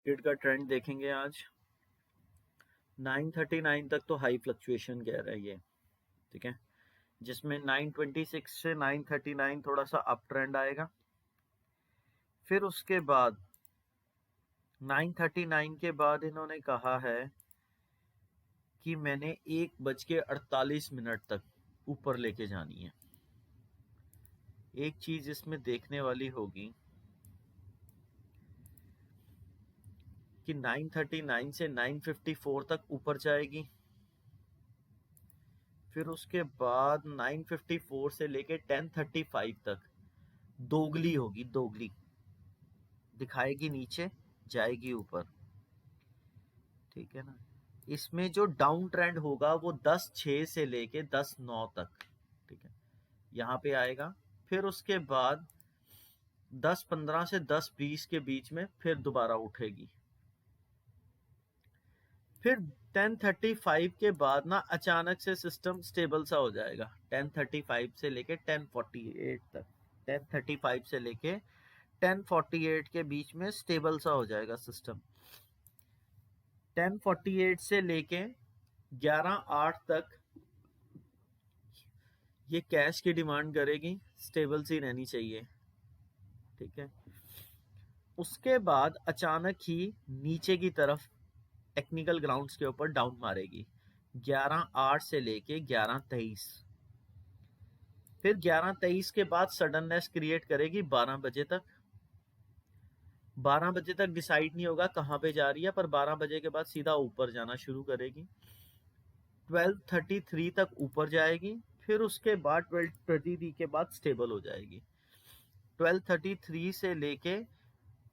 Market का trend देखेंगे आज 939 तक तो हाई फ्लक्चुएशन कह रहा है ये। ठीक है, जिसमें 926 से 939 थोड़ा सा अप ट्रेंड आएगा। फिर उसके बाद 939 के बाद इन्होंने कहा है कि मैंने 1:48 तक ऊपर लेके जानी है। एक चीज इसमें देखने वाली होगी कि 939 से 954 तक ऊपर जाएगी। फिर उसके बाद 954 से लेके 1035 तक दोगली होगी, दोगली दिखाएगी नीचे, जाएगी ऊपर। ठीक है ना। इसमें जो डाउन ट्रेंड होगा वो 10/6 से लेके 10/9 तक, ठीक है, यहाँ पे आएगा। फिर उसके बाद 10/15 से 10/20 के बीच में फिर दोबारा उठेगी। फिर 1035 के बाद ना अचानक से सिस्टम स्टेबल सा हो जाएगा। 1035 से लेके 1048 तक, 1035 से लेके 1048 के बीच में स्टेबल सा हो जाएगा सिस्टम। 1048 से लेके 11/8 तक ये कैश की डिमांड करेगी, स्टेबल सी रहनी चाहिए। ठीक है, उसके बाद अचानक ही नीचे की तरफ टेक्निकल ग्राउंड्स के ऊपर डाउन मारेगी 11/8 से लेके 11/23। फिर 11/23 के बाद सडननेस क्रिएट करेगी 12 बजे तक। 12 बजे तक डिसाइड नहीं होगा कहाँ पे जा रही है, पर 12 बजे के बाद सीधा ऊपर जाना शुरू करेगी। 12:33 तक ऊपर जाएगी। फिर उसके बाद 12:33 के बाद स्टेबल हो जाएगी। 12:33 से लेके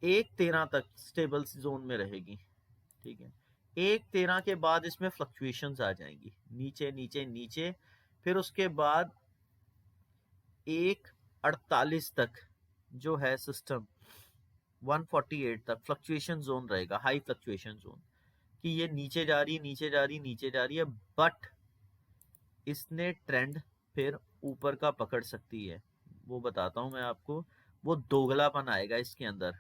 1:13 तक स्टेबल जोन में रहेगी। ठीक है, 1:13 के बाद इसमें फ्लक्चुएशंस आ जाएंगी, नीचे नीचे नीचे। फिर उसके बाद 1:48 तक जो है सिस्टम 148 तक फ्लक्चुएशन जोन रहेगा, हाई फ्लक्चुएशन जोन, कि ये नीचे जा रही, नीचे जा रही, नीचे जा रही है, बट इसने ट्रेंड फिर ऊपर का पकड़ सकती है। वो बताता हूं मैं आपको, वो दोगलापन आएगा इसके अंदर।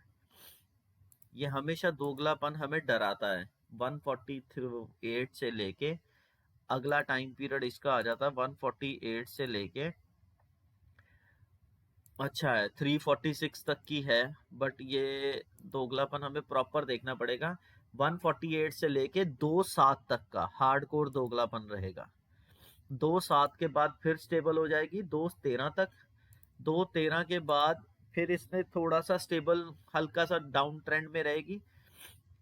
ये हमेशा दोगलापन हमें डराता है। 148 से लेके अगला टाइम पीरियड इसका आ जाता है 148 से लेके, अच्छा है 346 तक की है, बट ये दोगलापन हमें प्रॉपर देखना पड़ेगा। 148 से लेके 2/7 तक का हार्डकोर दोगलापन रहेगा। 2/7 के बाद फिर स्टेबल हो जाएगी 2:13 तक। 2:13 के बाद फिर इसने थोड़ा सा स्टेबल, हल्का सा डाउन ट्रेंड में रहेगी।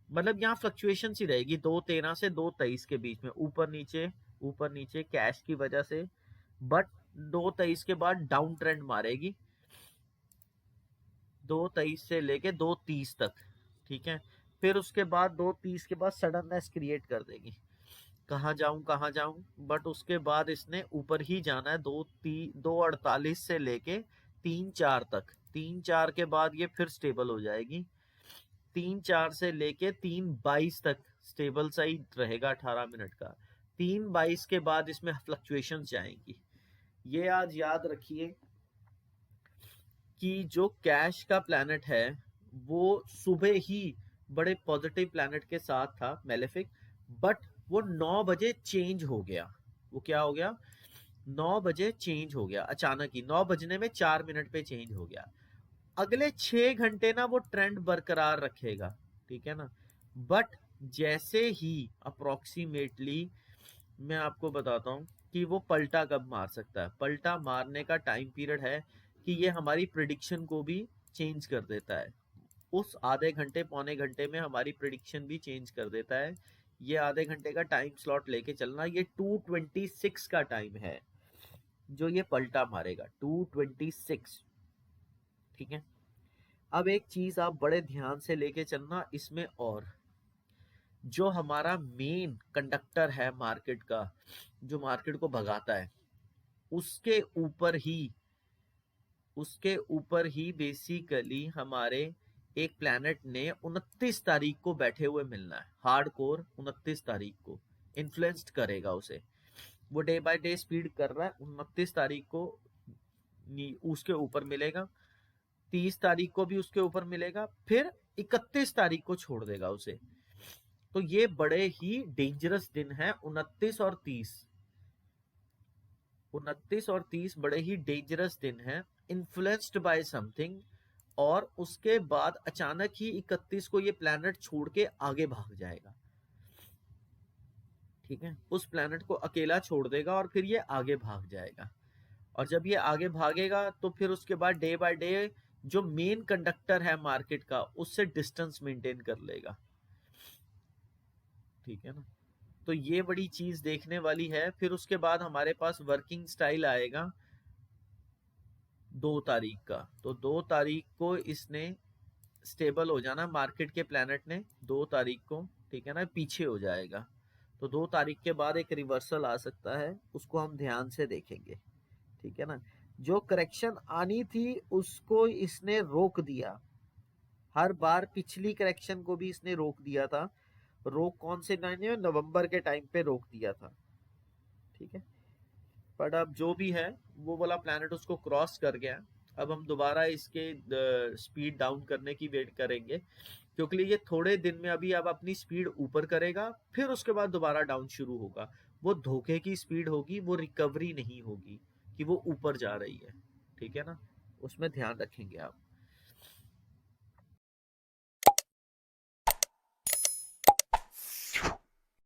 मतलब यहाँ फ्लक्चुएशन ही रहेगी 2:13 से 2:23 के बीच में, ऊपर नीचे कैश की वजह से। बट 2:23 के बाद डाउन ट्रेंड मारेगी 2:23 से लेके 2:30 तक। ठीक है, फिर उसके बाद 2:30 के बाद सडननेस क्रिएट कर देगी, कहाँ जाऊं कहाँ जाऊं। बट उसके बाद इसने ऊपर ही जाना है 2:48 से लेके 3:04 तक। 3:04 के बाद ये फिर स्टेबल हो जाएगी। 3:04 से लेके 3:22 तक स्टेबल सा ही रहेगा 18 मिनट का। 3:22 के बाद इसमें फ्लक्चुएशन जाएंगी। ये आज याद रखिए कि जो कैश का प्लैनेट है वो सुबह ही बड़े पॉजिटिव प्लैनेट के साथ था, मेलेफिक, बट वो 9 बजे चेंज हो गया। वो क्या हो गया? 9 बजे चेंज हो गया, अचानक ही 9 बजने में 4 मिनट पे चेंज हो गया। अगले 6 घंटे ना वो ट्रेंड बरकरार रखेगा। ठीक है ना। बट जैसे ही अप्रोक्सीमेटली मैं आपको बताता हूँ कि वो पलटा कब मार सकता है। पलटा मारने का टाइम पीरियड है कि ये हमारी प्रिडिक्शन को भी चेंज कर देता है। उस आधे घंटे पौने घंटे में हमारी प्रिडिक्शन भी चेंज कर देता है। ये आधे घंटे का टाइम स्लॉट लेके चलना। ये 2:26 का टाइम है जो ये पलटा मारेगा, 2:26। ठीक है, अब एक चीज आप बड़े ध्यान से लेके चलना इसमें, और जो हमारा मेन कंडक्टर है मार्केट का, जो मार्केट को भगाता है, उसके ऊपर ही बेसिकली हमारे एक प्लैनेट ने 29 तारीख को बैठे हुए मिलना है। हार्डकोर 29 तारीख को इन्फ्लुएंस्ड करेगा उसे। वो डे बाय डे स्पीड कर रहा है, 29 तारीख को उसके ऊपर मिलेगा, 30 तारीख को भी उसके ऊपर मिलेगा, फिर 31 तारीख को छोड़ देगा उसे। तो ये बड़े ही डेंजरस दिन है 29 और 30। 29 और 30 बड़े ही डेंजरस दिन है, इन्फ्लुएंस्ड बाय समथिंग। और उसके बाद अचानक ही 31 को ये प्लैनेट छोड़ के आगे भाग जाएगा। ठीक है, उस प्लैनेट को अकेला छोड़ देगा और फिर ये आगे भाग जाएगा। और जब ये आगे भागेगा तो फिर उसके बाद डे बाय डे जो मेन कंडक्टर है मार्केट का उससे डिस्टेंस मेंटेन कर लेगा। ठीक है ना, तो ये बड़ी चीज देखने वाली है। फिर उसके बाद हमारे पास वर्किंग स्टाइल आएगा 2 तारीख का। तो 2 तारीख को इसने स्टेबल हो जाना मार्केट के प्लैनेट ने 2 तारीख को। ठीक है ना, पीछे हो जाएगा। तो 2 तारीख के बाद एक रिवर्सल आ सकता है, उसको हम ध्यान से देखेंगे। ठीक है ना, जो करेक्शन आनी थी उसको इसने रोक दिया। हर बार पिछली करेक्शन को भी इसने रोक दिया था। रोक कौन से महीने में, नवंबर के टाइम पे रोक दिया था। ठीक है, बट अब जो भी है वो वाला प्लैनेट उसको क्रॉस कर गया। अब हम दोबारा इसके स्पीड डाउन करने की वेट करेंगे, क्योंकि ये थोड़े दिन में अभी अब अपनी स्पीड ऊपर करेगा, फिर उसके बाद दोबारा डाउन शुरू होगा। वो धोखे की स्पीड होगी, वो रिकवरी नहीं होगी कि वो ऊपर जा रही है। ठीक है ना, उसमें ध्यान रखेंगे आप।